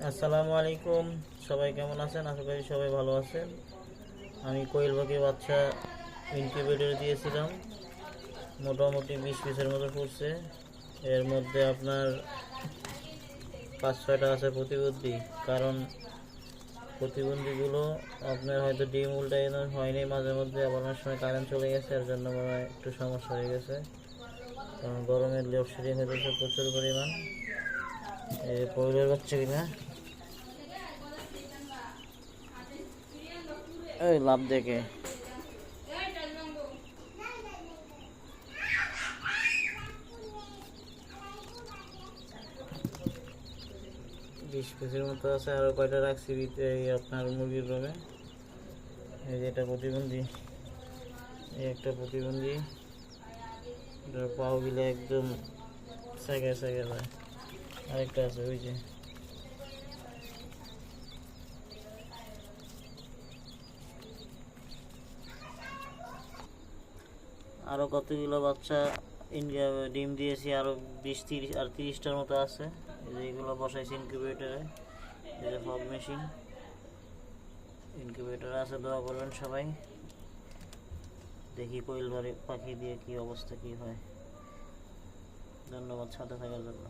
আসসালামু আলাইকুম, সবাই কেমন আছেন? আশা করি সবাই ভালো আছেন। আমি কোয়েল পাখির বাচ্চা ইনকিউবেটরে দিয়েছিলাম, মোটামুটি 20 পিসের মতো পড়ছে। এর মধ্যে আপনার 5-6টা আছে প্রতিবন্ধী। কারণ প্রতিবন্ধীগুলো আপনার হয়তো ডিম উল্টানো হয়নি, মাঝে মধ্যে আবার অনেক সময় কারেন্ট চলে গেছে, এর জন্য মনে হয় একটু সমস্যা হয়ে গেছে। কারণ গরমের লোডশেডিং হয়ে গেছে প্রচুর পরিমাণ। এই কোয়েলের বাচ্চা কিনা এই লাভ দেখে 20 পিসের মতো আছে। আরো কয়টা রাখছি এই আপনার মুরগির রুমে। এই যে এটা প্রতিবন্ধী, এই একটা প্রতিবন্ধী, এটার পাও গিলে একদম সেকে সেকে যায়। আরেকটা আছে ওই যে। আরো কতগুলো বাচ্চা ইন্ডিয়া ডিম দিয়েছি, আরো 20-30 আর 30টার মতো আছে। এই যে এগুলো বসাইছি ইনকিউবেটরে, এই যে ফগ মেশিন ইনকিউবেটরে আছে। দোয়া করবেন সবাই। দেখি কোয়েল পাখি দিয়ে কি অবস্থা কি হয়। ধন্যবাদ সাথে থাকার জন্য।